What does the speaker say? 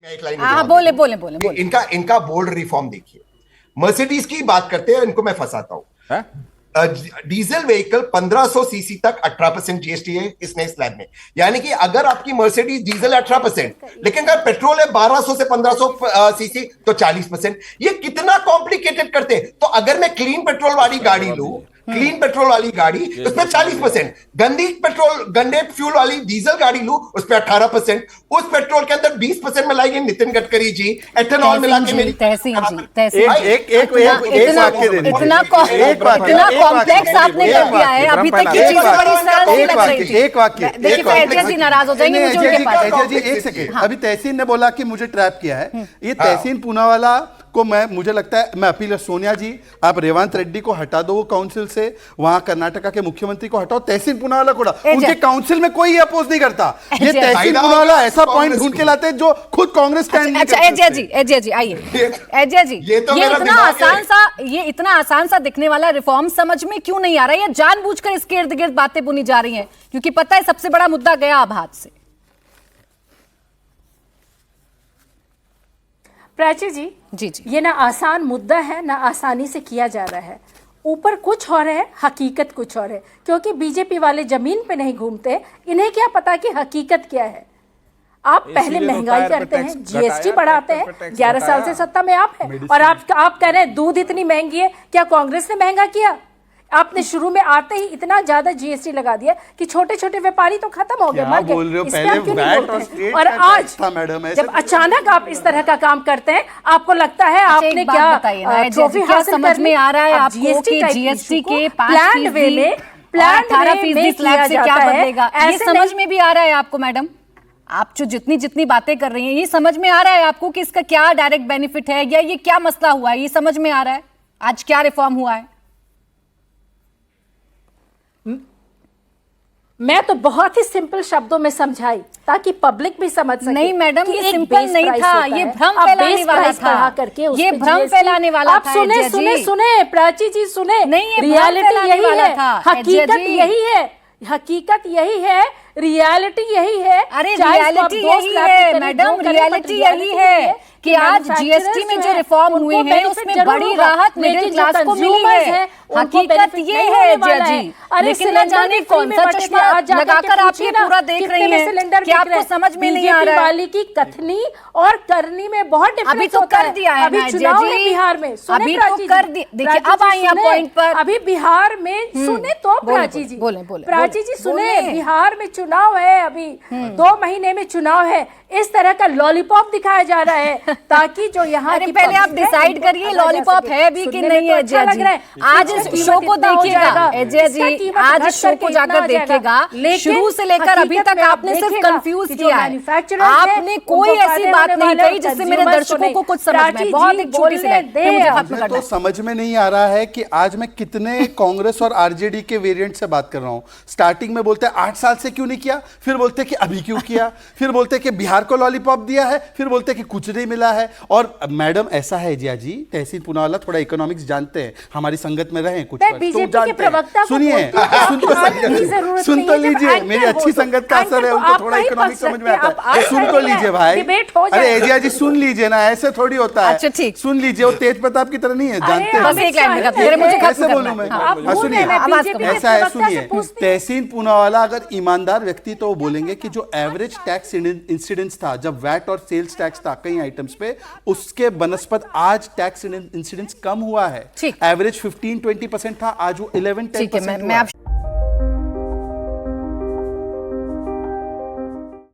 मैं एक लाइन में हाँ, जवाब बोले देता हूं। इनका बोल्ड रिफॉर्म देखिए। मर्सिडीज की बात करते हैं, इनको मैं फंसाता हूं। डीजल व्हीकल 1500 सीसी तक 18% जीएसटी है इस नए स्लैब में। यानी कि अगर आपकी मर्सिडीज डीजल 18%, लेकिन अगर पेट्रोल है 1200 से 1500 सीसी तो 40%। ये कितना कॉम्प्लिकेटेड करते हैं। तो अगर मैं क्लीन पेट्रोल वाली गाड़ी लूं, क्लीन पेट्रोल वाली गाड़ी, उसमें 40%, गंदे फ्यूल वाली डीजल गाड़ी लूं, उस पर 18%, उस पेट्रोल के अंदर 20% मिलाएंगे नितिन गडकरी जी, एथेनॉल मिला के मेरी इतना कॉम्प्लेक्स आपने कर दिया है। अभी तक की चीजें बड़ी सरल नहीं लग रही थी। एक वाक्य देखिए एजेज जी नाराज हो जाएंगे, मुझे उनके पास। एक सेकंड, अभी तहसीन ने बोला कि मुझे ट्रैप किया है। ये तहसीन पूनावाला को मुझे लगता है, मैं अपील, सोनिया जी आप रेवंत रेड्डी को हटा दो वो काउंसिल से, वहां कर्नाटका के मुख्यमंत्री को हटाओ, तहसीन पूनावाला को हटाओ। उनके काउंसिल में कोई अपोज नहीं करता। ये तहसीन पूनावाला ऐसा पॉइंट ढूंढ के लाते हैं जो खुद कांग्रेस स्टैंड नहीं करती। एजे जी आइए। एजे जी ये इतना आसान सा दिखने वाला रिफॉर्म समझ में क्यों नहीं आ रहा है? ये जानबूझकर इसके इर्द गिर्द बातें बुनी जा रही हैं क्योंकि पता है सबसे बड़ा मुद्दा गया अब हाथ से। प्राची जी, ये ना आसान मुद्दा है ना आसानी से किया जा रहा है। ऊपर कुछ और है, हकीकत कुछ और है। क्योंकि बीजेपी वाले जमीन पे नहीं घूमते, इन्हें क्या पता कि हकीकत क्या है। आप पहले महंगाई करते हैं, जीएसटी बढ़ाते हैं, 11 साल से सत्ता में आप हैं, और आप कह रहे हैं दूध इतनी महंगी है। क्या कांग्रेस ने महंगा किया? आपने शुरू में आते ही इतना ज्यादा जीएसटी लगा दिया कि छोटे छोटे व्यापारी तो खत्म हो गए, मर गए। इस पे आप क्यों नहीं बोलते? और आज जब अचानक आप इस तरह का काम करते हैं, आपको लगता है आपने क्या ट्रॉफी हासिल समझ में आ रहा है आपको कि जीएसटी के प्लान वे में स्लैब से क्या बदलेगा? ये समझ में भी आ रहा है आपको मैडम? आप जो जितनी बातें कर रही हैं, ये समझ में आ रहा है आपको कि इसका क्या डायरेक्ट बेनिफिट है या ये क्या मसला हुआ है? ये समझ में आ रहा है आज क्या रिफॉर्म हुआ है? मैं तो बहुत ही सिंपल शब्दों में समझाई ताकि पब्लिक भी समझ सके। नहीं मैडम, ये सिंपल नहीं था, ये भ्रम फैलाने वाला था। ये भ्रम फैलाने वाला था। सुने प्राची जी, सुने। नहीं, रियलिटी यही है, हकीकत यही है, हकीकत यही है, रियलिटी यही है। अरे रियलिटी यही है मैडम, रियलिटी यही है कि आज जीएसटी में जो रिफॉर्म हुए हैं उसमें बड़ी राहत मिडिल क्लास को मिली है। हकीकत ये है जी। लेकिन न जाने कौन सा चश्मा लगाकर आप ये पूरा देख रही हैं कि आपको समझ में नहीं आ रहा है। वाली की कथनी और करनी में बहुत डिफरेंस अभी तो कर दिया है अभी चुनाव है बिहार में, अभी तो कर दिया। देखिए अब आई हैं पॉइंट पर। अभी बिहार में सुने तो प्राची जी, प्राची जी सुने, बिहार में चुनाव है, अभी 2 महीने में चुनाव है। इस तरह का लॉलीपॉप दिखाया जा रहा है ताकि जो यहाँ की पहले आप डिसाइड करिए लॉलीपॉप है भी कि नहीं है। आज इस शो को देखिएगा अजय जी, आज इस शो को जाकर देखिएगा, शुरू से लेकर अभी तक आपने सिर्फ कंफ्यूज किया है। आपने कोई ऐसी बात नहीं कही जिससे मेरे दर्शकों को कुछ समझ में। बहुत एक छोटी सी मुझे तो समझ में नहीं आ रहा है कि आज मैं कितने कांग्रेस और आरजेडी के वेरिएंट से बात कर रहा हूं। स्टार्टिंग में बोलते हैं 8 साल से क्यों नहीं किया, फिर बोलते हैं कि अभी क्यों किया, फिर बोलते हैं कि बिहार को लॉलीपॉप दिया है, फिर बोलते हैं कि कुछ नहीं मिला है। और मैडम ऐसा है जिया जी, तहसीन पूनावाला थोड़ा इकोनॉमिक्स जानते हैं, हमारी संगत में रहे कुछ वर्ष तो जानते हैं। सुनिए, सुन तो लीजिए, मेरी अच्छी संगत का असर है, उनको थोड़ा इकोनॉमिक्स समझ में आता है। सुन तो लीजिए भाई, अरे एजिया जी सुन लीजिए ना, ऐसे थोड़ी होता है। अच्छा ठीक, सुन लीजिए, वो तेज प्रताप की तरह नहीं है, जानते हैं। कैसे बोलूं मैं? सुनिए, ऐसा है, सुनिए, तहसीन पूनावाला अगर ईमानदार व्यक्ति तो वो बोलेंगे कि जो एवरेज टैक्स इंसिडेंस था जब वैट और सेल्स टैक्स था कई आइटम्स पे, उसके बनस्पत आज टैक्स इंसिडेंस कम हुआ है। एवरेज 15-20% था, आज वो 11-10% हुआ है।